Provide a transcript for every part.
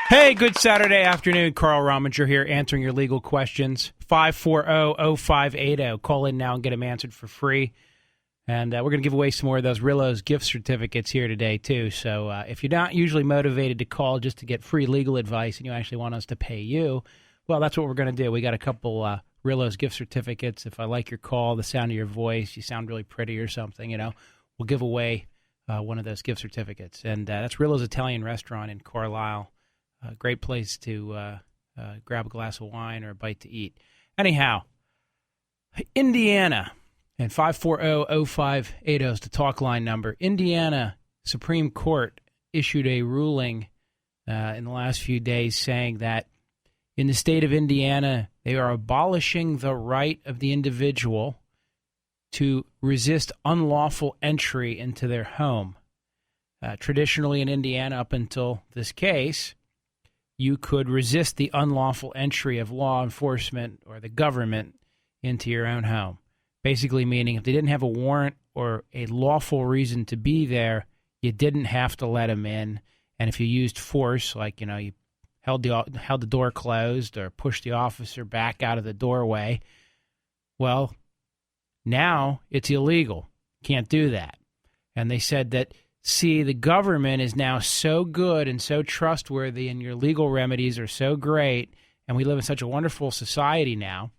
Hey, good Saturday afternoon. Carl Rominger here answering your legal questions. 540-0580. Call in now and get them answered for free. And we're going to give away some more of those Rillo's gift certificates here today, too. So if you're not usually motivated to call just to get free legal advice and you actually want us to pay you, well, that's what we're going to do. We got a couple Rillo's gift certificates. If I like your call, the sound of your voice, you sound really pretty or something, we'll give away one of those gift certificates. And that's Rillo's Italian Restaurant in Carlisle. A great place to grab a glass of wine or a bite to eat. Anyhow, Indiana, and 540-0580 is the talk line number. Indiana Supreme Court issued a ruling in the last few days saying that in the state of Indiana, they are abolishing the right of the individual to resist unlawful entry into their home. Traditionally in Indiana, up until this case, you could resist the unlawful entry of law enforcement or the government into your own home. Basically meaning if they didn't have a warrant or a lawful reason to be there, you didn't have to let them in. And if you used force, like, you held the door closed or pushed the officer back out of the doorway, well, now it's illegal. Can't do that. And they said that, see, the government is now so good and so trustworthy, and your legal remedies are so great, and we live in such a wonderful society now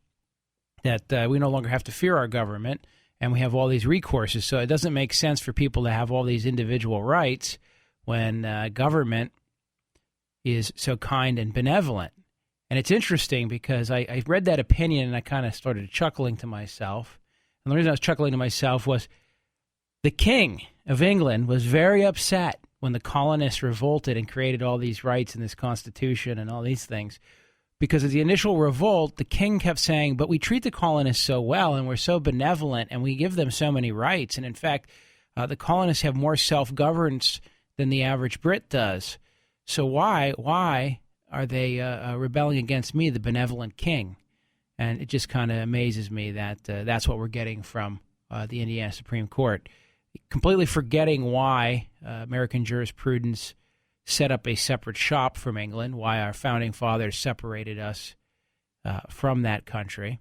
that we no longer have to fear our government, and we have all these recourses. So it doesn't make sense for people to have all these individual rights when government is so kind and benevolent. And it's interesting because I read that opinion and I kind of started chuckling to myself. And the reason I was chuckling to myself was the King of England was very upset when the colonists revolted and created all these rights in this Constitution and all these things. Because of the initial revolt, the king kept saying, but we treat the colonists so well and we're so benevolent and we give them so many rights. And in fact, the colonists have more self-governance than the average Brit does. So why are they rebelling against me, the benevolent king? And it just kind of amazes me that that's what we're getting from the Indiana Supreme Court. Completely forgetting why American jurisprudence set up a separate shop from England, why our founding fathers separated us from that country.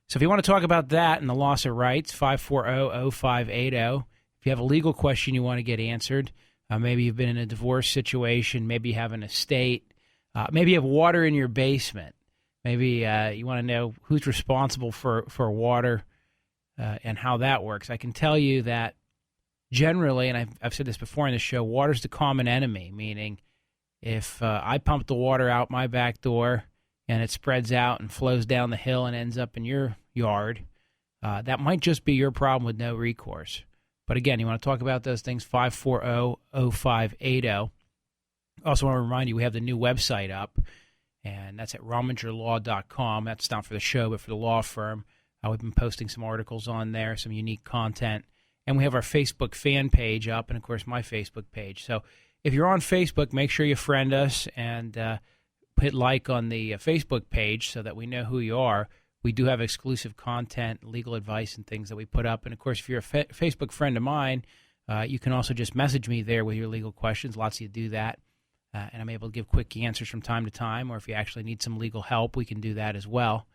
So if you want to talk about that and the loss of rights, 540-0580. If you have a legal question you want to get answered, maybe you've been in a divorce situation, maybe you have an estate, maybe you have water in your basement, maybe you want to know who's responsible for water and how that works. I can tell you that generally, and I've said this before in the show, water's the common enemy, meaning if I pump the water out my back door and it spreads out and flows down the hill and ends up in your yard, that might just be your problem with no recourse. But again, you want to talk about those things, 540-0580. Also want to remind you we have the new website up, and that's at romingerlaw.com. That's not for the show, but for the law firm. We've been posting some articles on there, some unique content. And we have our Facebook fan page up and, of course, my Facebook page. So if you're on Facebook, make sure you friend us and hit like on the Facebook page so that we know who you are. We do have exclusive content, legal advice, and things that we put up. And, of course, if you're a Facebook friend of mine, you can also just message me there with your legal questions. Lots of you do that. And I'm able to give quick answers from time to time. Or if you actually need some legal help, we can do that as well.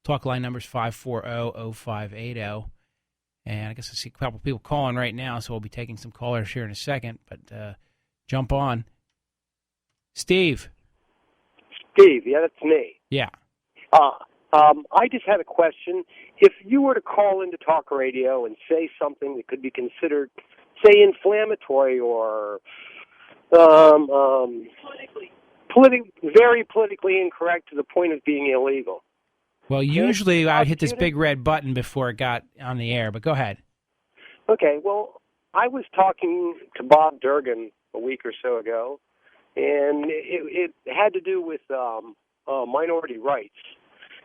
Talk line number is 540-0580. And I guess I see a couple people calling right now, so we'll be taking some callers here in a second. But jump on. Steve. Steve, yeah, that's me. Yeah. I just had a question. If you were to call into talk radio and say something that could be considered, say, inflammatory or very politically incorrect to the point of being illegal. Well, usually I'd hit this big red button before it got on the air, but go ahead. Okay, well, I was talking to Bob Durgan a week or so ago, and it had to do with minority rights.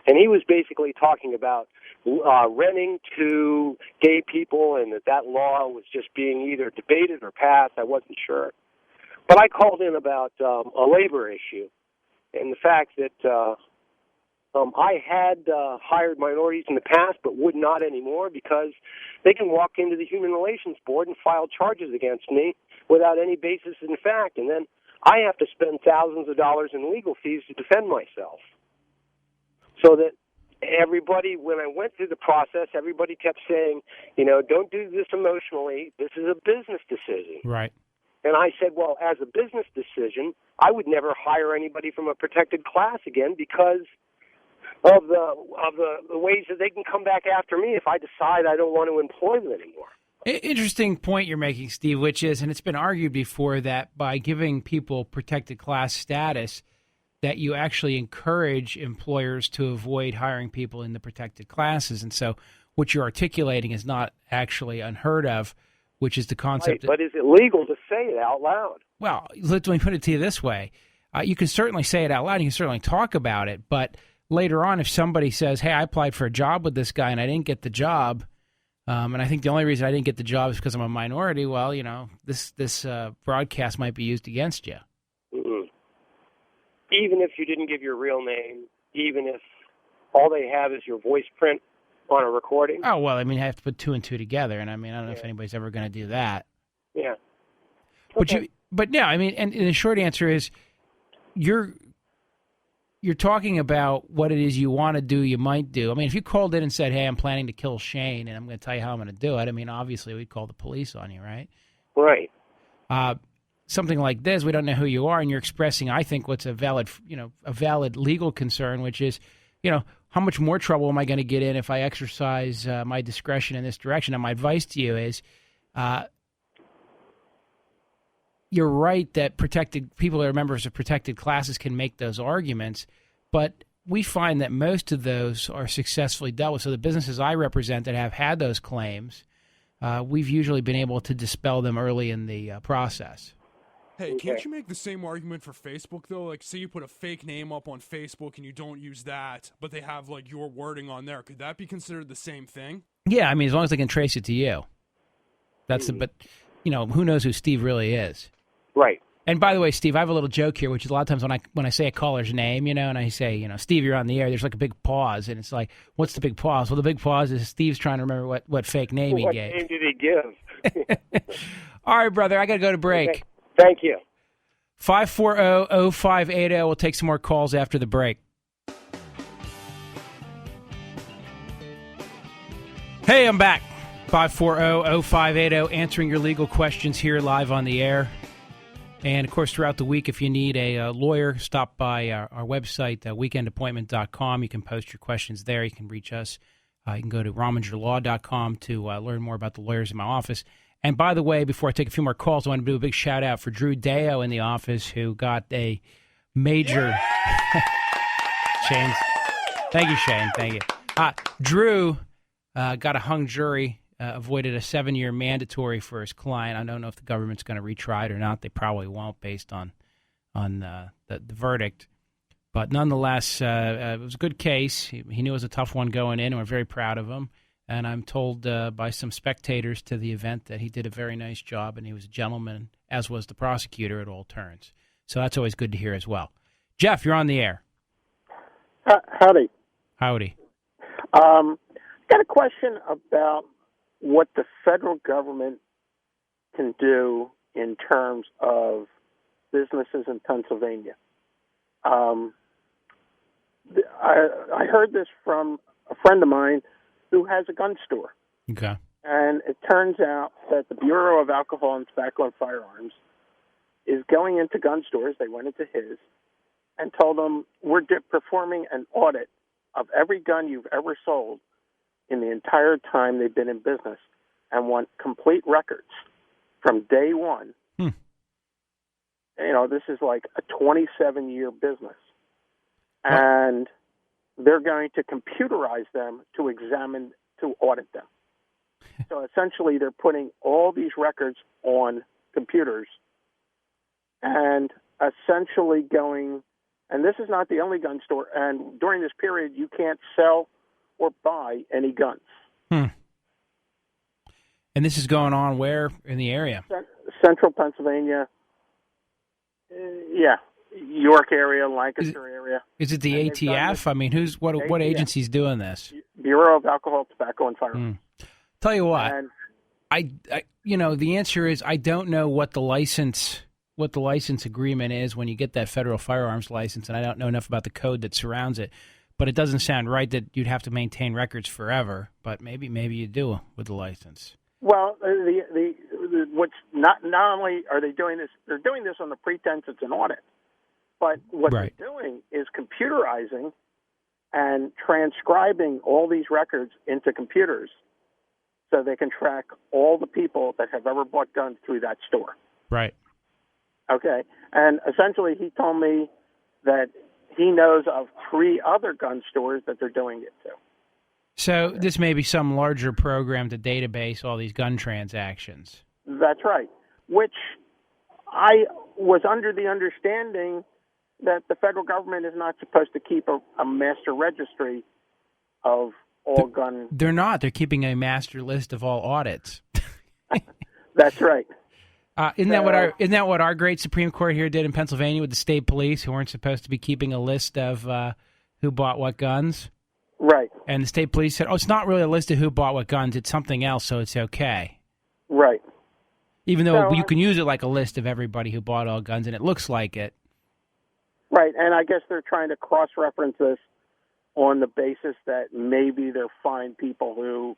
And he was basically talking about renting to gay people and that law was just being either debated or passed. I wasn't sure. But I called in about a labor issue and the fact that I had hired minorities in the past but would not anymore because they can walk into the Human Relations Board and file charges against me without any basis in fact. And then I have to spend thousands of dollars in legal fees to defend myself. So that everybody, when I went through the process, everybody kept saying, don't do this emotionally. This is a business decision. Right. And I said, well, as a business decision, I would never hire anybody from a protected class again because of the ways that they can come back after me if I decide I don't want to employ them anymore. Interesting point you're making, Steve, which is, and it's been argued before, that by giving people protected class status, that you actually encourage employers to avoid hiring people in the protected classes. And so what you're articulating is not actually unheard of, which is the concept. Right, but is it legal to say it out loud? Well, let me put it to you this way. You can certainly say it out loud. You can certainly talk about it. But later on, if somebody says, hey, I applied for a job with this guy and I didn't get the job, and I think the only reason I didn't get the job is because I'm a minority, well, this broadcast might be used against you. Mm-mm. Even if you didn't give your real name, even if all they have is your voice print on a recording. Oh, well, I have to put two and two together, and I don't know if anybody's ever going to do that. Yeah. Okay. And the short answer is you're talking about what it is you want to do, you might do. If you called in and said, hey, I'm planning to kill Shane, and I'm going to tell you how I'm going to do it, obviously we'd call the police on you, right? Right. Something like this, we don't know who you are, and you're expressing, I think, what's a valid legal concern, which is, how much more trouble am I going to get in if I exercise my discretion in this direction? And my advice to you is, you're right that protected people that are members of protected classes can make those arguments, but we find that most of those are successfully dealt with. So the businesses I represent that have had those claims, we've usually been able to dispel them early in the process. Hey, can't you make the same argument for Facebook, though? Like, say you put a fake name up on Facebook and you don't use that, but they have, your wording on there. Could that be considered the same thing? Yeah, as long as they can trace it to you. But, who knows who Steve really is. Right. And by the way, Steve, I have a little joke here, which is a lot of times when I say a caller's name, and I say, Steve, you're on the air, there's like a big pause, and it's like, what's the big pause? Well, the big pause is Steve's trying to remember what fake name he gave. What name did he give? All right, brother, I got to go to break. Okay. Thank you. 540-0580. We'll take some more calls after the break. Hey, I'm back. 540-0580, answering your legal questions here live on the air. And, of course, throughout the week, if you need a lawyer, stop by our website, weekendappointment.com. You can post your questions there. You can reach us. You can go to romingerlaw.com to learn more about the lawyers in my office. And, by the way, before I take a few more calls, I want to do a big shout-out for Drew Deo in the office, who got a major Shane. Thank you, Shane. Thank you. Drew got a hung jury. Avoided a 7-year mandatory for his client. I don't know if the government's going to retry it or not. They probably won't, based on the verdict. But nonetheless, it was a good case. He knew it was a tough one going in, and we're very proud of him. And I'm told by some spectators to the event that he did a very nice job, and he was a gentleman, as was the prosecutor at all turns. So that's always good to hear as well. Jeff, you're on the air. Howdy. Howdy. Got a question about what the federal government can do in terms of businesses in Pennsylvania. I heard this from a friend of mine who has a gun store. Okay. And it turns out that the Bureau of Alcohol and Tobacco and Firearms is going into gun stores. They went into his and told them, we're performing an audit of every gun you've ever sold in the entire time they've been in business, and want complete records from day one. This is like a 27-year business. And they're going to computerize them to audit them. So essentially they're putting all these records on computers and essentially going, and this is not the only gun store, and during this period you can't sell or buy any guns. And this is going on where in the area? Central Pennsylvania, York area, Lancaster area. Is it the ATF? What ATF. agency's doing this? Bureau of Alcohol, Tobacco, and Firearms. Tell you what, the answer is I don't know what the license agreement is when you get that federal firearms license, and I don't know enough about the code that surrounds it. But it doesn't sound right that you'd have to maintain records forever. But maybe you do with the license. Well, what's not only are they doing this, they're doing this on the pretense it's an audit. But what they're doing is computerizing and transcribing all these records into computers so they can track all the people that have ever bought guns through that store. Right. Okay. And essentially he told me that he knows of 3 other gun stores that they're doing it to. So this may be some larger program to database all these gun transactions. That's right. Which I was under the understanding that the federal government is not supposed to keep a master registry of all gun. They're not. They're keeping a master list of all audits. That's right. Isn't that what our great Supreme Court here did in Pennsylvania with the state police, who weren't supposed to be keeping a list of who bought what guns? Right. And the state police said, "Oh, it's not really a list of who bought what guns; it's something else, so it's okay." Right. Even though you can use it like a list of everybody who bought all guns, and it looks like it. Right, and I guess they're trying to cross-reference this on the basis that maybe they'll find people who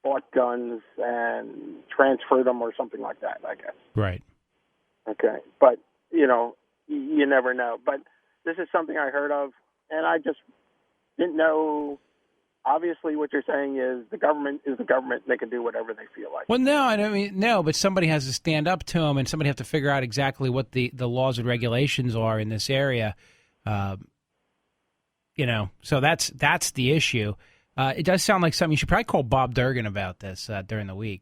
bought guns and transferred them or something like that, I guess. Right. Okay, but, you never know. But this is something I heard of, and I just didn't know. Obviously, what you're saying is the government is the government, and they can do whatever they feel like. Well, no, but somebody has to stand up to them, and somebody has to figure out exactly what the laws and regulations are in this area. So that's the issue. It does sound like something you should probably call Bob Durgan about this during the week.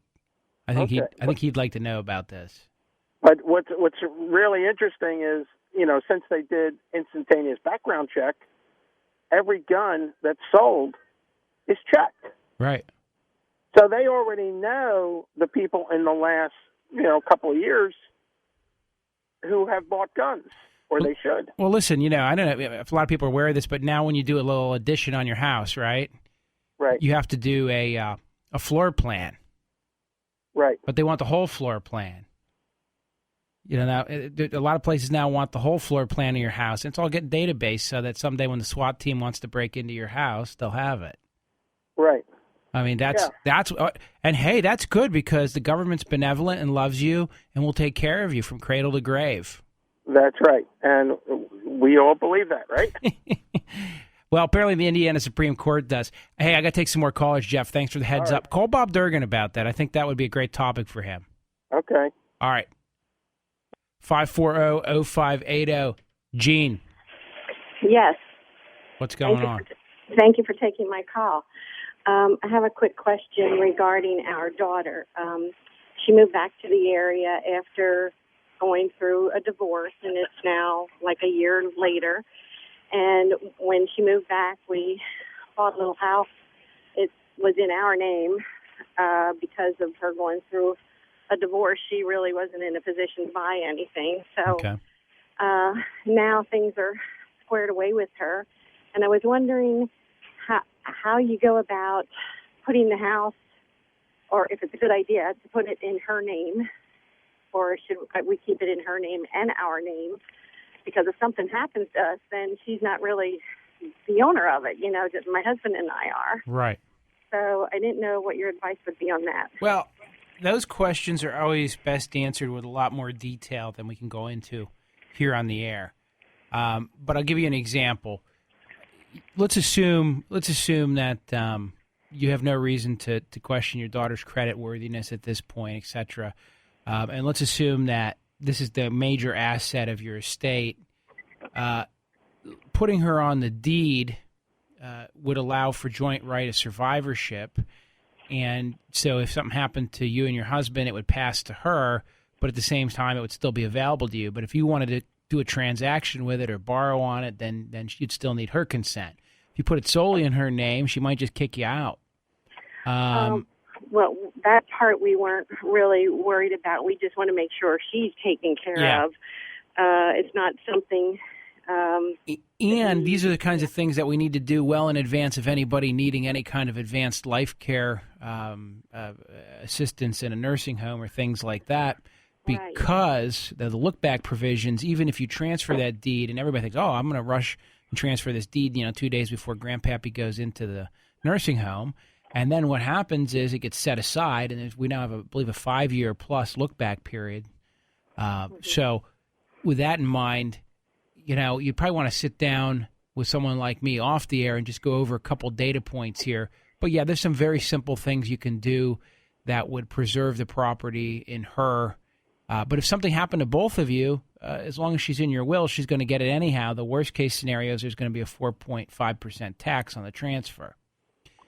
I think he'd like to know about this. But what's really interesting is, since they did instantaneous background check, every gun that's sold is checked. Right. So they already know the people in the last, couple of years who have bought guns, or they should. Well, listen, I don't know if a lot of people are aware of this, but now when you do a little addition on your house, right? Right. You have to do a floor plan. Right. But they want the whole floor plan. Now a lot of places now want the whole floor plan of your house. And it's all getting database so that someday when the SWAT team wants to break into your house, they'll have it. Right. I mean, and hey, that's good because the government's benevolent and loves you and will take care of you from cradle to grave. That's right. And we all believe that, right? Well, apparently the Indiana Supreme Court does. Hey, I got to take some more callers, Jeff. Thanks for the heads up. Call Bob Durgan about that. I think that would be a great topic for him. Okay. All right. 540-0580. Gene. Yes. What's going on? Thank you for taking my call. I have a quick question regarding our daughter. She moved back to the area after going through a divorce, and it's now like a year later. And when she moved back, we bought a little house. It was in our name because of her going through a divorce. She really wasn't in a position to buy anything. So now things are squared away with her. And I was wondering how you go about putting the house, or if it's a good idea to put it in her name, or should we keep it in her name and our name? Because if something happens to us, then she's not really the owner of it, just my husband and I are. Right. So I didn't know what your advice would be on that. Well, those questions are always best answered with a lot more detail than we can go into here on the air. But I'll give you an example. Let's assume that you have no reason to question your daughter's credit worthiness at this point, etc. And let's assume that this is the major asset of your estate. Putting her on the deed would allow for joint right of survivorship. And so if something happened to you and your husband, it would pass to her, but at the same time, it would still be available to you. But if you wanted to do a transaction with it or borrow on it, then you'd still need her consent. If you put it solely in her name, she might just kick you out. Well, that part we weren't really worried about. We just want to make sure she's taken care of. It's not something And these are the kinds of things that we need to do well in advance of anybody needing any kind of advanced life care assistance in a nursing home or things like that. Because the look-back provisions, even if you transfer that deed, and everybody thinks, oh, I'm going to rush and transfer this deed, 2 days before Grandpappy goes into the nursing home. And then what happens is it gets set aside, and we now have, I believe, a 5-year plus look-back period. So with that in mind, you probably want to sit down with someone like me off the air and just go over a couple data points here. But, yeah, there's some very simple things you can do that would preserve the property in her. But if something happened to both of you, as long as she's in your will, she's going to get it anyhow. The worst-case scenario is there's going to be a 4.5% tax on the transfer.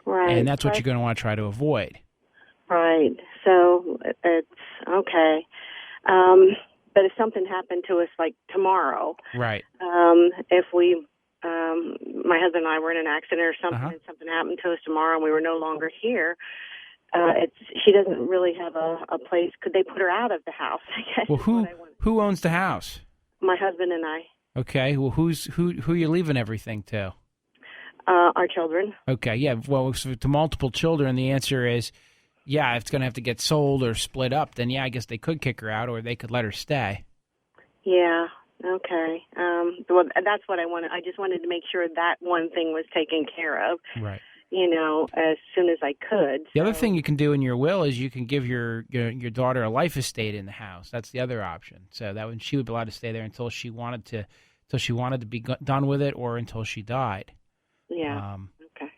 Right. And that's what you're going to want to try to avoid. Right. So it's okay. But if something happened to us like tomorrow, right? If we, my husband and I were in an accident or something, and something happened to us tomorrow, and we were no longer here, she doesn't really have a place. Could they put her out of the house? I guess. Well, who owns the house? My husband and I. Okay. Well, who are you leaving everything to? Our children. Okay. Yeah. Well, to multiple children, the answer is. Yeah, if it's going to have to get sold or split up, then yeah, I guess they could kick her out or they could let her stay. Yeah, okay. Well, that's what I wanted. I just wanted to make sure that one thing was taken care of. Right. As soon as I could. The other thing you can do in your will is you can give your daughter a life estate in the house. That's the other option. So that when she would be allowed to stay there until she wanted to be done with it or until she died. Yeah. Okay.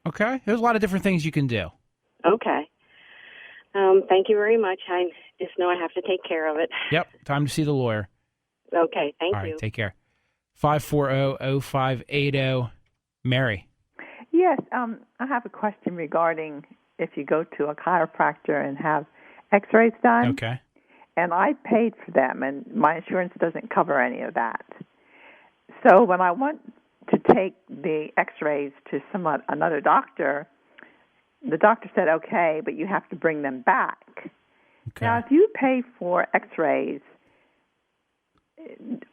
Okay. There's a lot of different things you can do. Okay. Thank you very much. I just know I have to take care of it. Yep. Time to see the lawyer. Okay. Thank you. All right. Take care. 540-0580. Mary. Yes. I have a question regarding if you go to a chiropractor and have x-rays done. Okay. And I paid for them, and my insurance doesn't cover any of that. So when I want to take the x-rays to another doctor, the doctor said, okay, but you have to bring them back. Okay. Now, if you pay for x-rays,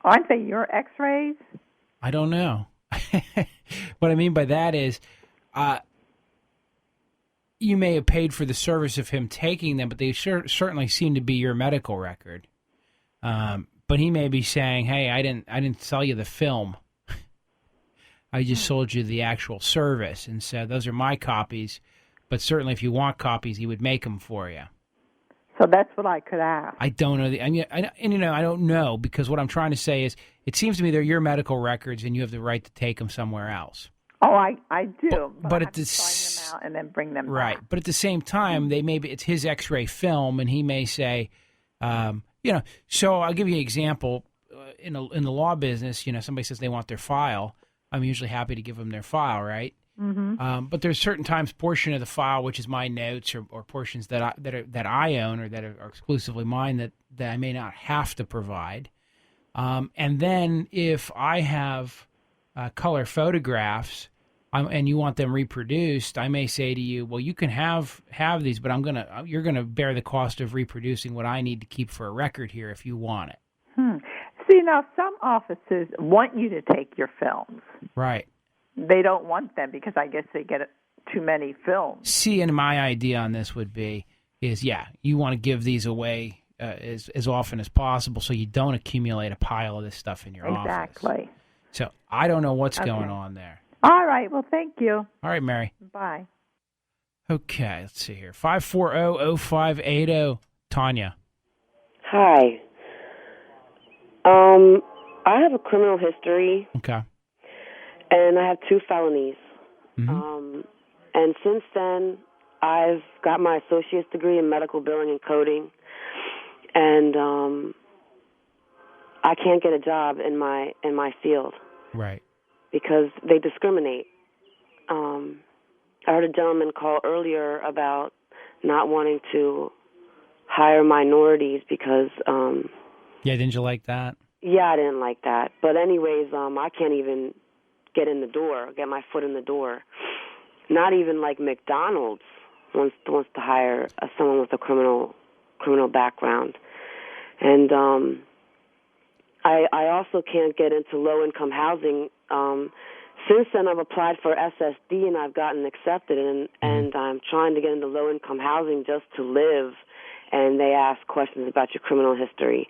aren't they your x-rays? I don't know. What I mean by that is you may have paid for the service of him taking them, but they certainly seem to be your medical record. But he may be saying, hey, I didn't sell you the film. I just sold you the actual service. And so those are my copies. But certainly, if you want copies, he would make them for you. So that's what I could ask. I don't know. I don't know because what I'm trying to say is, it seems to me they're your medical records, and you have the right to take them somewhere else. Oh, I do. But I have to sign them out and then bring them right. back. But at the same time, it's his X-ray film, and he may say, So I'll give you an example. In the law business, somebody says they want their file. I'm usually happy to give them their file, right? Mm-hmm. But there's certain times portion of the file, which is my notes or portions that I own or that are exclusively mine that I may not have to provide. And then if I have color photographs and you want them reproduced, I may say to you, well, you can have these, but you're gonna bear the cost of reproducing what I need to keep for a record here if you want it. See, now some offices want you to take your films. Right. They don't want them because I guess they get too many films. See, and my idea on this would be, you want to give these away as often as possible so you don't accumulate a pile of this stuff in your office. Exactly. So I don't know what's going on there. All right. Well, thank you. All right, Mary. Bye. Okay, let's see here. 540-0580. Tanya. Hi. I have a criminal history. Okay. And I have 2 felonies. Mm-hmm. And since then, I've got my associate's degree in medical billing and coding. And I can't get a job in my field. Right. Because they discriminate. I heard a gentleman call earlier about not wanting to hire minorities because... didn't you like that? Yeah, I didn't like that. But anyways, I can't even get in the door, get my foot in the door. Not even like McDonald's wants to hire someone with a criminal background. And I also can't get into low-income housing. Since then, I've applied for SSD, and I've gotten accepted, and I'm trying to get into low-income housing just to live, and they ask questions about your criminal history.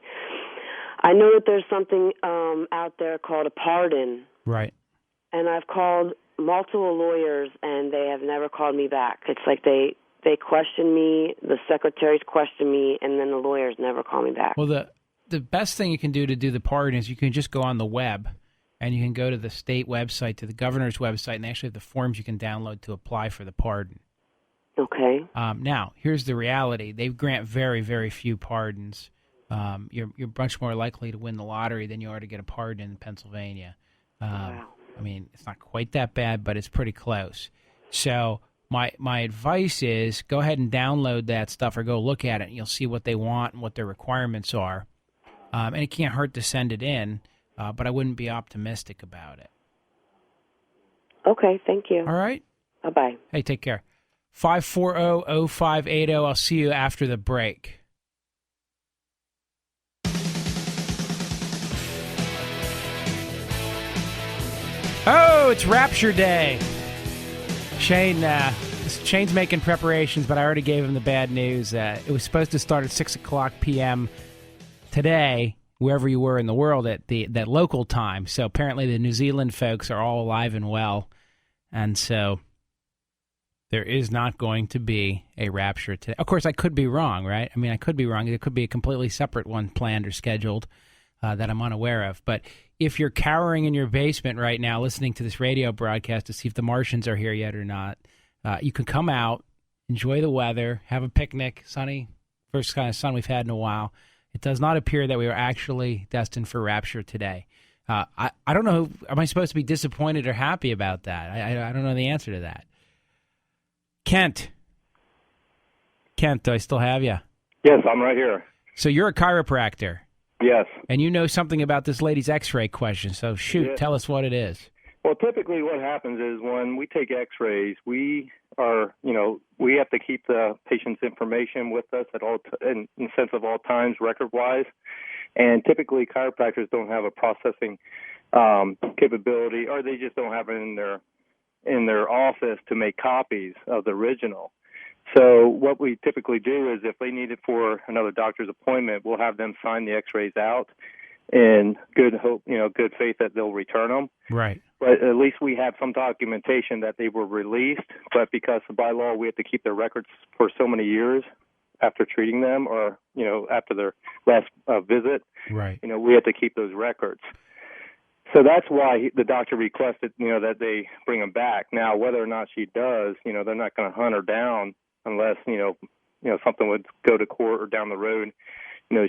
I know that there's something out there called a pardon. Right. And I've called multiple lawyers, and they have never called me back. It's like they question me, the secretaries question me, and then the lawyers never call me back. Well, the best thing you can do to do the pardon is you can just go on the web, and you can go to the state website, to the governor's website, and they actually have the forms you can download to apply for the pardon. Okay. Now, here's the reality. They grant very, very few pardons. You're much more likely to win the lottery than you are to get a pardon in Pennsylvania. Wow. I mean, it's not quite that bad, but it's pretty close. So my advice is go ahead and download that stuff or go look at it, and you'll see what they want and what their requirements are. And it can't hurt to send it in, but I wouldn't be optimistic about it. Okay, thank you. All right? Bye-bye. Hey, take care. 540-0580. I'll see you after the break. Oh, it's Rapture Day. Shane's making preparations, but I already gave him the bad news. It was supposed to start at 6 o'clock p.m. today, wherever you were in the world at that local time. So apparently the New Zealand folks are all alive and well. And so there is not going to be a Rapture today. Of course, I could be wrong, right? I mean, I could be wrong. There could be a completely separate one planned or scheduled that I'm unaware of. But if you're cowering in your basement right now listening to this radio broadcast to see if the Martians are here yet or not, you can come out, enjoy the weather, have a picnic, sunny, first kind of sun we've had in a while. It does not appear that we are actually destined for Rapture today. I don't know. Am I supposed to be disappointed or happy about that? I don't know the answer to that. Kent, do I still have you? Yes, I'm right here. So you're a chiropractor. Yes. And you know something about this lady's x-ray question, so shoot, Tell us what it is. Well, typically what happens is when we take x-rays, we have to keep the patient's information with us at all, in sense of all times, record-wise. And typically chiropractors don't have a processing capability, or they just don't have it in their office to make copies of the original. So what we typically do is if they need it for another doctor's appointment, we'll have them sign the x-rays out in good hope, good faith that they'll return them. Right. But at least we have some documentation that they were released, but because by law we have to keep their records for so many years after treating them or, after their last visit, right. We have to keep those records. So that's why the doctor requested, that they bring them back. Now, whether or not she does, they're not going to hunt her down unless, something would go to court or down the road.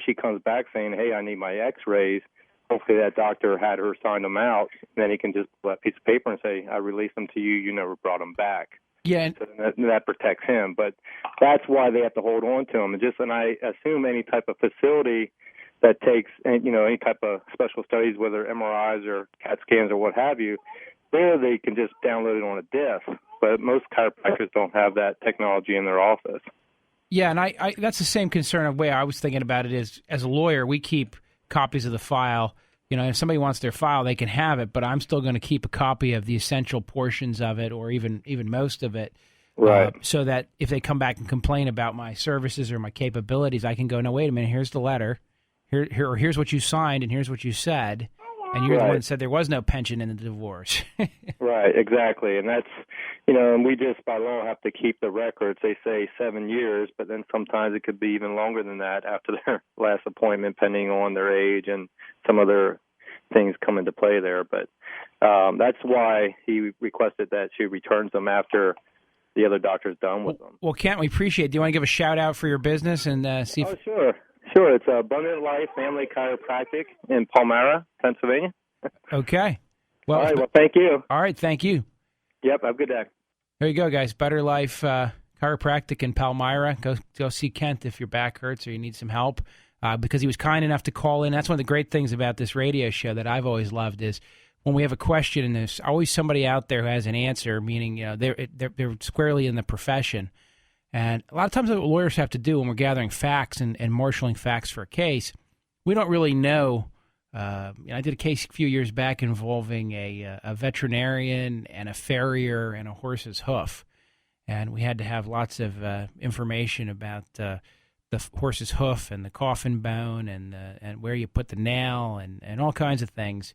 She comes back saying, hey, I need my x-rays. Hopefully that doctor had her sign them out. And then he can just pull that piece of paper and say, I released them to you. You never brought them back. Yeah. So that protects him. But that's why they have to hold on to them. And I assume any type of facility that takes, any type of special studies, whether MRIs or CAT scans or what have you, there they can just download it on a disc. But most chiropractors don't have that technology in their office. Yeah, and I that's the same concern of way I was thinking about it is, as a lawyer, we keep copies of the file. If somebody wants their file, they can have it, but I'm still going to keep a copy of the essential portions of it or even most of it. Right. So that if they come back and complain about my services or my capabilities, I can go, no, wait a minute, here's the letter. Here's what you signed and here's what you said. And you're the one that said there was no pension in the divorce. Right, exactly. And that's, and we just by law have to keep the records. They say 7 years, but then sometimes it could be even longer than that after their last appointment, depending on their age and some other things come into play there. But that's why he requested that she returns them after the other doctor's done with them. Well, Kent, we appreciate it. Do you want to give a shout out for your business and see if... Oh, sure. Sure, it's Abundant Life Family Chiropractic in Palmyra, Pennsylvania. Okay. Well, all right, well, thank you. All right, thank you. Yep, have a good day. There you go, guys. Better Life Chiropractic in Palmyra. Go see Kent if your back hurts or you need some help, because he was kind enough to call in. That's one of the great things about this radio show that I've always loved is when we have a question and there's always somebody out there who has an answer, meaning they're squarely in the profession. And a lot of times what lawyers have to do when we're gathering facts and marshaling facts for a case, we don't really know I did a case a few years back involving a veterinarian and a farrier and a horse's hoof. And we had to have lots of information about the horse's hoof and the coffin bone and where you put the nail and all kinds of things.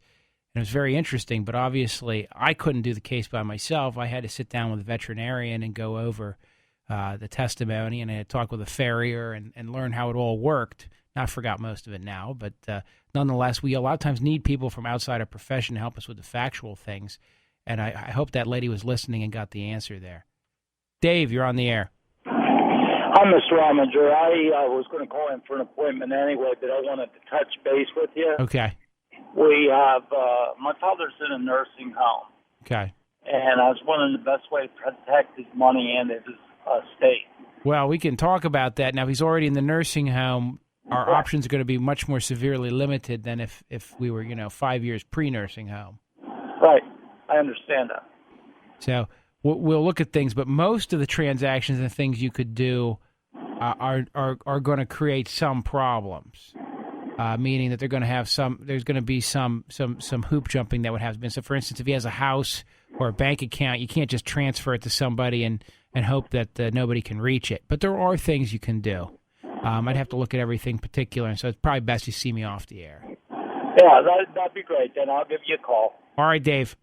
And it was very interesting, but obviously I couldn't do the case by myself. I had to sit down with a veterinarian and go over the testimony, and I had to talk with a farrier and learn how it all worked. Now, I forgot most of it now, but nonetheless, we a lot of times need people from outside our profession to help us with the factual things. And I hope that lady was listening and got the answer there. Dave, you're on the air. I'm Mr. Rominger. I was going to call in for an appointment anyway, but I wanted to touch base with you. Okay. We have, my father's in a nursing home. Okay. And I was wondering the best way to protect his money and his estate. Well, we can talk about that. Now, if he's already in the nursing home, our options are going to be much more severely limited than if we were, 5 years pre-nursing home. Right. I understand that. So we'll look at things, but most of the transactions and things you could do are going to create some problems, meaning that they're going to have there's going to be some hoop jumping that would have been. So, for instance, if he has a house or a bank account, you can't just transfer it to somebody and hope that nobody can reach it. But there are things you can do. I'd have to look at everything particular, and so it's probably best you see me off the air. Yeah, that'd be great. Then I'll give you a call. All right, Dave.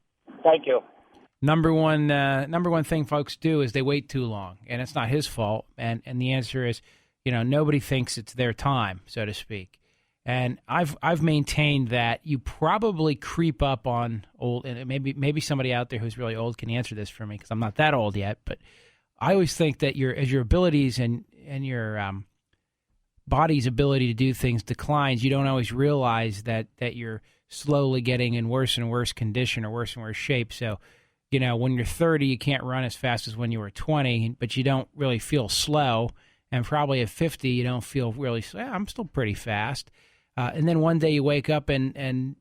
Thank you. Number one thing folks do is they wait too long, and it's not his fault. And the answer is, nobody thinks it's their time, so to speak. And I've maintained that you probably creep up on old, and maybe somebody out there who's really old can answer this for me because I'm not that old yet. But I always think that as your abilities and your body's ability to do things declines, you don't always realize that you're slowly getting in worse and worse condition or worse and worse shape. So, when you're 30, you can't run as fast as when you were 20, but you don't really feel slow. And probably at 50, you don't feel really slow. I'm still pretty fast. And then one day you wake up and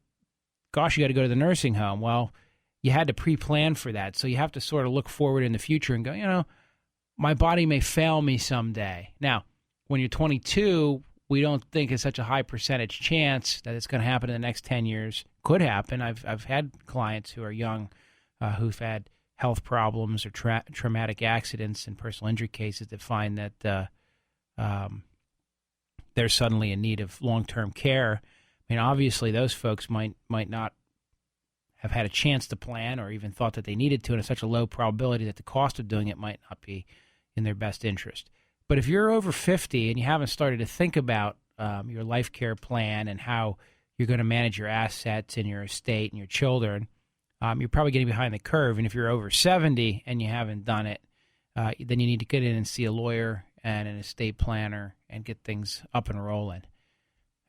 gosh, you got to go to the nursing home. Well, you had to pre-plan for that. So you have to sort of look forward in the future and go, my body may fail me someday. Now, when you're 22, we don't think it's such a high percentage chance that it's going to happen in the next 10 years. Could happen. I've had clients who are young who've had health problems or traumatic accidents and personal injury cases that find that they're suddenly in need of long-term care. I mean, obviously, those folks might not have had a chance to plan or even thought that they needed to, and it's such a low probability that the cost of doing it might not be in their best interest. But if you're over 50 and you haven't started to think about your life care plan and how you're going to manage your assets and your estate and your children, you're probably getting behind the curve. And if you're over 70 and you haven't done it, then you need to get in and see a lawyer and an estate planner and get things up and rolling.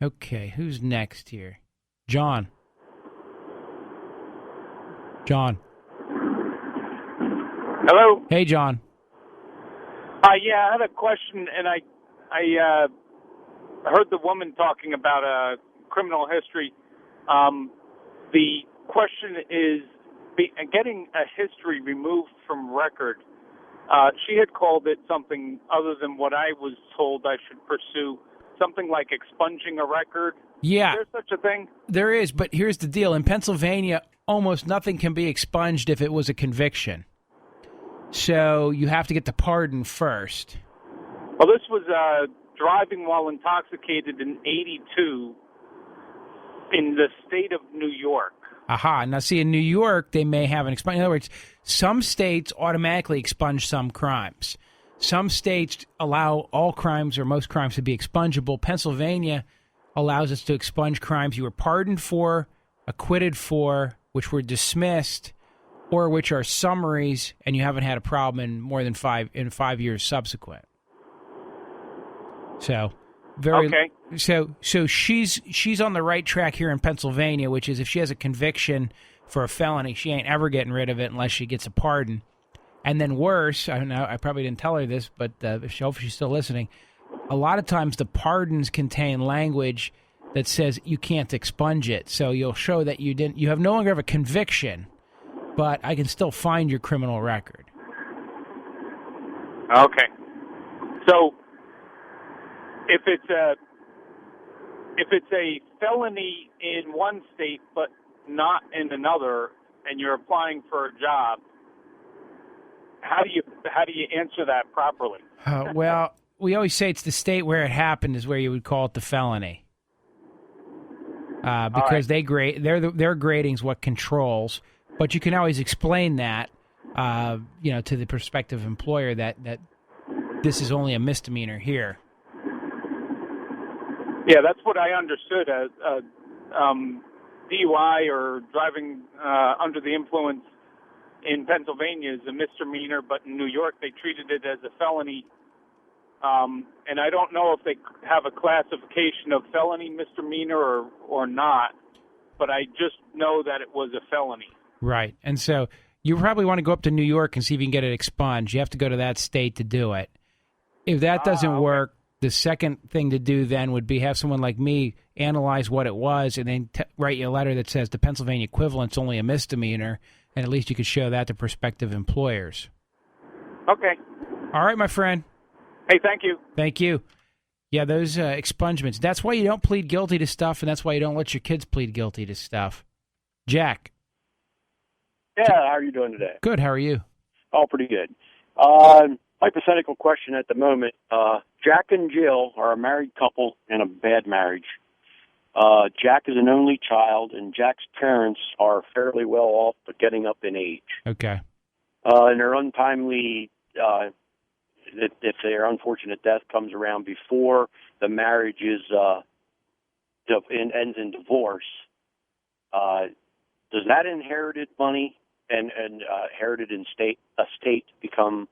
Okay, who's next here? John. Hello. Hey, John. Yeah, I had a question, and I heard the woman talking about criminal history. The question is getting a history removed from record. She had called it something other than what I was told I should pursue, something like expunging a record. Yeah. Is there such a thing? There is, but here's the deal. In Pennsylvania, almost nothing can be expunged if it was a conviction. So you have to get the pardon first. Well, this was driving while intoxicated in 82 in the state of New York. Aha. Now, see, in New York, they may have an expunge. In other words, some states automatically expunge some crimes. Some states allow all crimes or most crimes to be expungible. Pennsylvania allows us to expunge crimes you were pardoned for, acquitted for, which were dismissed, or which are summaries, and you haven't had a problem in more than 5 years subsequent. So, Okay. So she's on the right track here in Pennsylvania, which is if she has a conviction for a felony, she ain't ever getting rid of it unless she gets a pardon. And then worse, I don't know, I probably didn't tell her this, but hopefully she's still listening. A lot of times the pardons contain language that says you can't expunge it, so you'll show that you have no longer have a conviction, but I can still find your criminal record. Okay. So if it's a felony in one state but not in another, and you're applying for a job, how do you answer that properly? Well, we always say it's the state where it happened is where you would call it the felony, because their grading's what controls. But you can always explain that, to the prospective employer that this is only a misdemeanor here. Yeah, that's what I understood as DUI or driving under the influence in Pennsylvania is a misdemeanor, but in New York they treated it as a felony. And I don't know if they have a classification of felony, misdemeanor, or not, but I just know that it was a felony. Right. And so you probably want to go up to New York and see if you can get it expunged. You have to go to that state to do it. If that doesn't work, the second thing to do then would be have someone like me analyze what it was and then write you a letter that says the Pennsylvania equivalent's only a misdemeanor, and at least you could show that to prospective employers. Okay. All right, my friend. Hey, thank you. Thank you. Yeah, those expungements. That's why you don't plead guilty to stuff, and that's why you don't let your kids plead guilty to stuff. Jack. Yeah, how are you doing today? Good, how are you? Oh, pretty good. Hypothetical question at the moment. Jack and Jill are a married couple in a bad marriage. Jack is an only child, and Jack's parents are fairly well off, but getting up in age. Okay. And their untimely, if their unfortunate death comes around before the marriage ends in divorce, does that inherited money and inherited estate become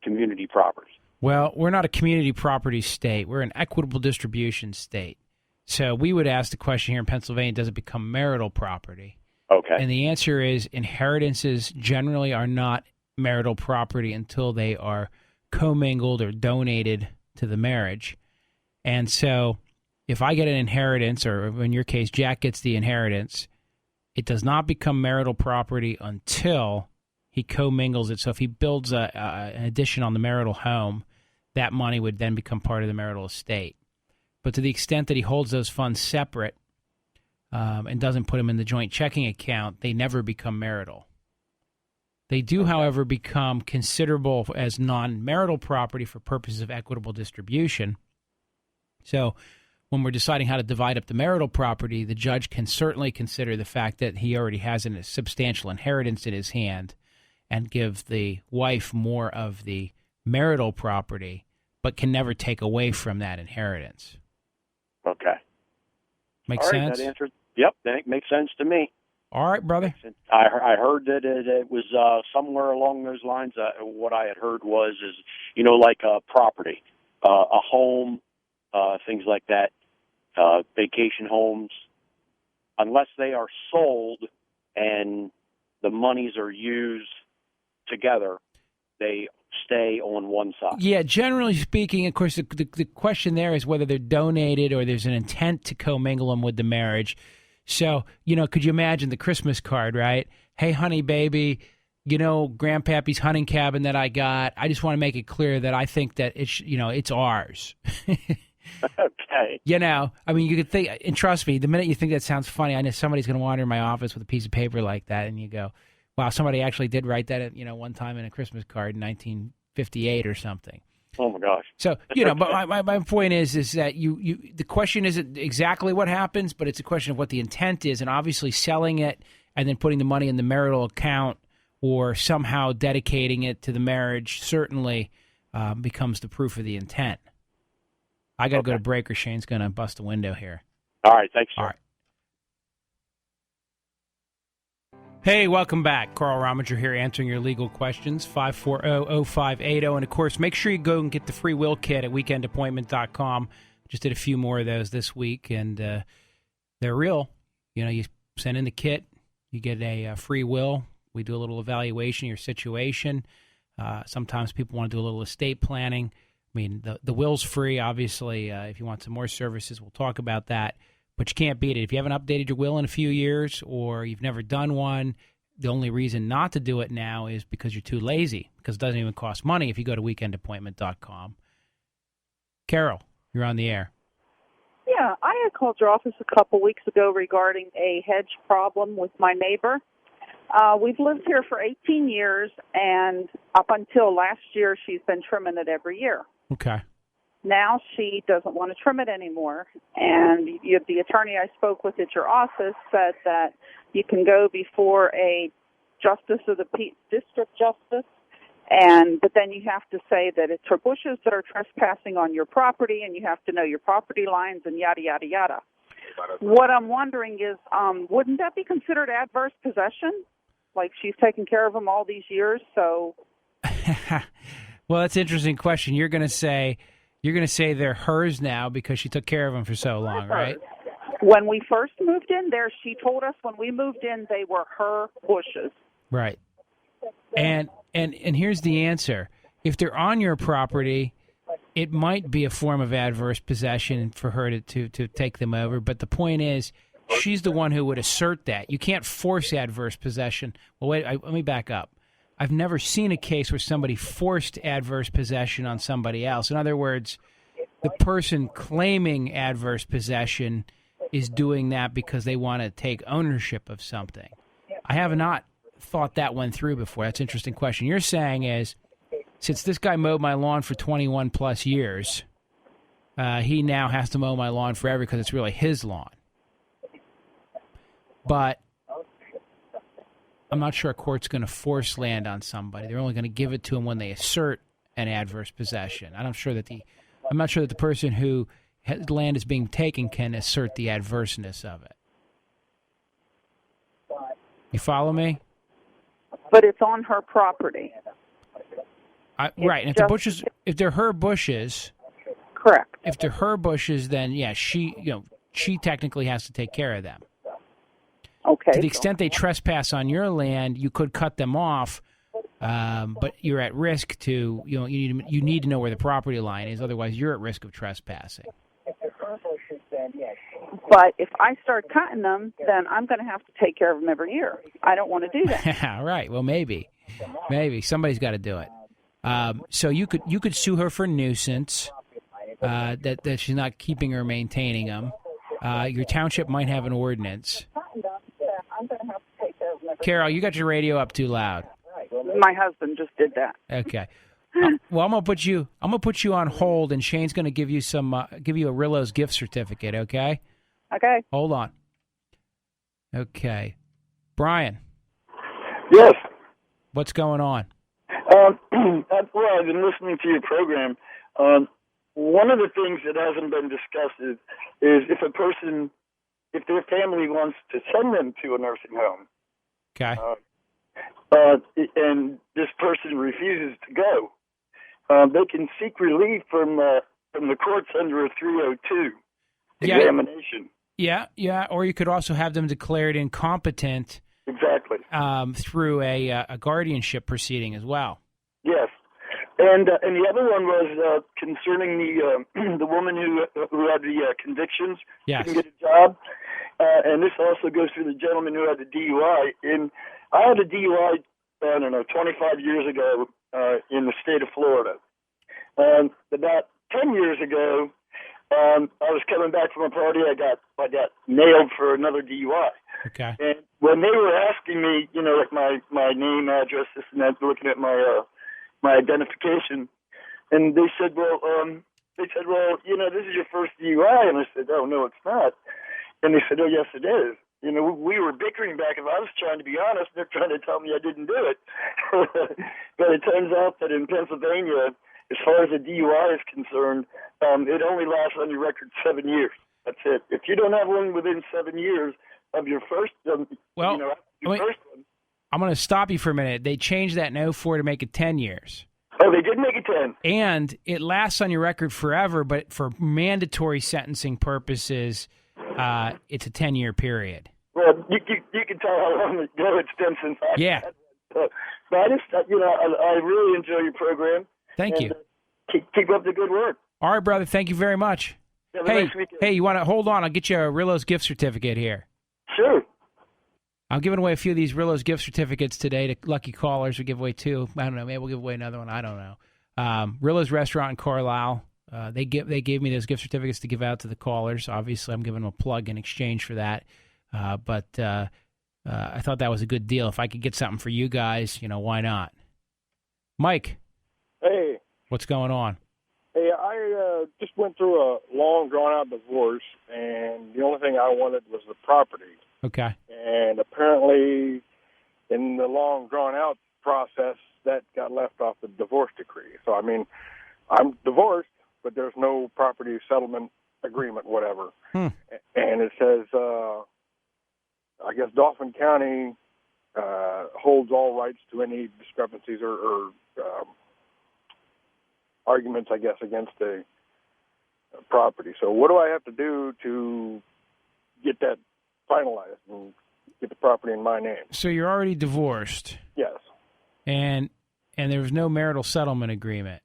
community property? Well, we're not a community property state. We're an equitable distribution state. So we would ask the question here in Pennsylvania, does it become marital property? Okay. And the answer is inheritances generally are not marital property until they are commingled or donated to the marriage. And so if I get an inheritance, or in your case, Jack gets the inheritance, it does not become marital property until he commingles it. So if he builds an addition on the marital home, that money would then become part of the marital estate. But to the extent that he holds those funds separate and doesn't put them in the joint checking account, they never become marital. They do, however, become considerable as non-marital property for purposes of equitable distribution. So when we're deciding how to divide up the marital property, the judge can certainly consider the fact that he already has a substantial inheritance in his hand and give the wife more of the marital property, but can never take away from that inheritance. Okay. Makes All right, sense? that answers. Yep, that makes sense to me. All right, brother. I heard that it was somewhere along those lines. What I had heard was, like property, a home, things like that, vacation homes, unless they are sold and the monies are used together, they stay on one side. Yeah, generally speaking, of course, the question there is whether they're donated or there's an intent to commingle them with the marriage. So, could you imagine the Christmas card, right? Hey, honey, baby, Grandpappy's hunting cabin that I got, I just want to make it clear that I think that it's ours. Okay. You could think, and trust me, the minute you think that sounds funny, I know somebody's going to wander in my office with a piece of paper like that, and you go, wow, somebody actually did write that, one time in a Christmas card in 1958 or something. Oh my gosh. So, but my point is that the question isn't exactly what happens, but it's a question of what the intent is, and obviously selling it and then putting the money in the marital account or somehow dedicating it to the marriage certainly becomes the proof of the intent. I got to go to break or Shane's going to bust a window here. All right, thanks, sir. All right. Hey, welcome back. Carl Rominger here answering your legal questions, 540-0580. And, of course, make sure you go and get the free will kit at weekendappointment.com. Just did a few more of those this week, and they're real. You send in the kit, you get a free will. We do a little evaluation of your situation. Sometimes people want to do a little estate planning. I mean, the will's free, obviously. If you want some more services, we'll talk about that. But you can't beat it. If you haven't updated your will in a few years or you've never done one, the only reason not to do it now is because you're too lazy, because it doesn't even cost money if you go to weekendappointment.com. Carol, you're on the air. Hey, Yeah, I had called your office a couple weeks ago regarding a hedge problem with my neighbor. We've lived here for 18 years, and up until last year, she's been trimming it every year. Okay. Now she doesn't want to trim it anymore, and the attorney I spoke with at your office said that you can go before a justice of the district justice, but then you have to say that it's her bushes that are trespassing on your property, and you have to know your property lines and yada, yada, yada. What I'm wondering is, wouldn't that be considered adverse possession? Like she's taken care of them all these years, so... Well, that's an interesting question. You're going to say they're hers now because she took care of them for so long, right? When we first moved in there, she told us when we moved in they were her bushes. Right. And here's the answer. If they're on your property, it might be a form of adverse possession for her to take them over. But the point is, she's the one who would assert that. You can't force adverse possession. Well, wait, let me back up. I've never seen a case where somebody forced adverse possession on somebody else. In other words, the person claiming adverse possession is doing that because they want to take ownership of something. I have not thought that one through before. That's an interesting question. You're saying is, since this guy mowed my lawn for 21 plus years, he now has to mow my lawn forever because it's really his lawn. But I'm not sure a court's going to force land on somebody. They're only going to give it to them when they assert an adverse possession. I'm not sure that the person who land is being taken can assert the adverseness of it. You follow me? But it's on her property. Right. And if they're her bushes, correct. If they're her bushes, then yeah, she technically has to take care of them. Okay. To the extent they trespass on your land, you could cut them off, but you're at risk to you need to know where the property line is. Otherwise, you're at risk of trespassing. But if I start cutting them, then I'm going to have to take care of them every year. I don't want to do that. Right. Well, maybe somebody's got to do it. So you could sue her for nuisance that she's not keeping or maintaining them. Your township might have an ordinance. Carol, you got your radio up too loud. My husband just did that. Okay. Well, I'm gonna put you on hold, and Shane's gonna give you a Rillo's gift certificate. Okay. Okay. Hold on. Okay, Brian. Yes. What's going on? Well, I've been listening to your program. One of the things that hasn't been discussed is if their family wants to send them to a nursing home. Okay. And this person refuses to go, they can seek relief from the courts under a 302 examination. Yeah. Or you could also have them declared incompetent. Exactly. Through a guardianship proceeding as well. Yes. And the other one was concerning the woman who had the convictions, yes. Couldn't get a job. And this also goes through the gentleman who had the DUI. And I had a DUI, 25 years ago in the state of Florida. About 10 years ago, I was coming back from a party. I got nailed for another DUI. Okay. And when they were asking me, like my name, address, this and that, looking at my identification, and they said, well, this is your first DUI, and I said, oh no, it's not. And they said, oh yes, it is. We were bickering back, and I was trying to be honest. They're trying to tell me I didn't do it. But it turns out that in Pennsylvania, as far as a DUI is concerned, it only lasts on your record 7 years. That's it. If you don't have one within 7 years of your first, first one. I'm going to stop you for a minute. They changed that in 04 to make it 10 years. Oh, they did make it 10. And it lasts on your record forever, but for mandatory sentencing purposes, it's a 10-year period. Well, you can tell how long ago it's been since I had that. But I just, I really enjoy your program. Thank you. Keep up the good work. All right, brother. Thank you very much. Have a nice weekend. Hey, you want to hold on? I'll get you a Rillo's gift certificate here. Sure. I'm giving away a few of these Rillo's gift certificates today to lucky callers. We'll give away 2. I don't know. Maybe we'll give away another one. I don't know. Rillo's Restaurant in Carlisle. they gave me those gift certificates to give out to the callers. Obviously, I'm giving them a plug in exchange for that. But I thought that was a good deal. If I could get something for you guys, why not? Mike. Hey. What's going on? Hey, I just went through a long, drawn-out divorce, and the only thing I wanted was the property. Okay. And apparently, in the long, drawn-out process, that got left off the divorce decree. So, I mean, I'm divorced, but there's no property settlement agreement, whatever. And it says, I guess Dauphin County holds all rights to any discrepancies or arguments, I guess, against a property. So what do I have to do to get that finalized and get the property in my name? So you're already divorced. Yes. And there was no marital settlement agreement.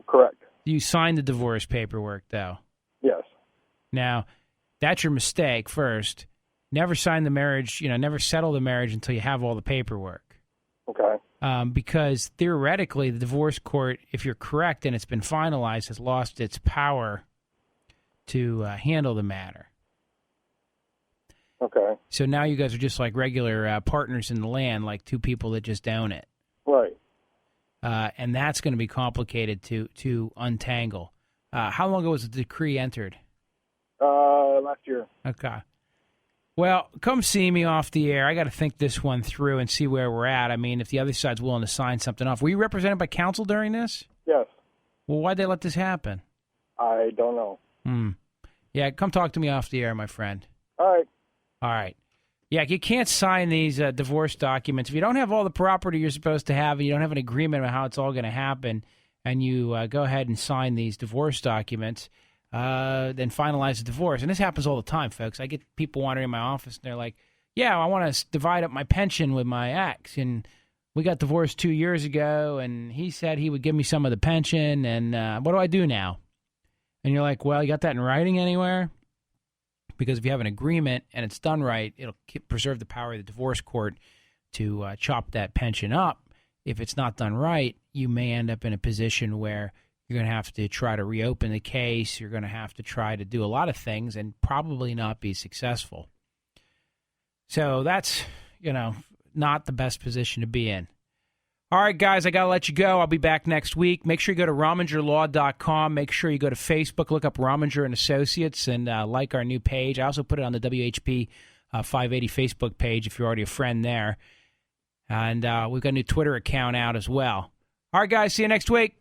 Correct. You signed the divorce paperwork, though. Yes. Now, that's your mistake, first. Never sign the marriage, never settle the marriage until you have all the paperwork. Okay. Because theoretically, the divorce court, if you're correct and it's been finalized, has lost its power to handle the matter. Okay. So now you guys are just like regular partners in the land, like two people that just own it. Right. And that's going to be complicated to untangle. How long ago was the decree entered? Last year. Okay. Well, come see me off the air. I got to think this one through and see where we're at. I mean, if the other side's willing to sign something off. Were you represented by counsel during this? Yes. Well, why'd they let this happen? I don't know. Yeah, come talk to me off the air, my friend. All right. All right. Yeah, you can't sign these divorce documents. If you don't have all the property you're supposed to have and you don't have an agreement on how it's all going to happen, and you go ahead and sign these divorce documents, then finalize the divorce. And this happens all the time, folks. I get people wandering in my office, and they're like, yeah, I want to divide up my pension with my ex, and we got divorced 2 years ago, and he said he would give me some of the pension, and what do I do now? And you're like, well, you got that in writing anywhere? Because if you have an agreement and it's done right, it'll preserve the power of the divorce court to chop that pension up. If it's not done right, you may end up in a position where you're going to have to try to reopen the case. You're going to have to try to do a lot of things and probably not be successful. So that's, not the best position to be in. All right, guys, I got to let you go. I'll be back next week. Make sure you go to RomingerLaw.com. Make sure you go to Facebook, look up Rominger & Associates, and like our new page. I also put it on the WHP 580 Facebook page if you're already a friend there. And we've got a new Twitter account out as well. All right, guys, see you next week.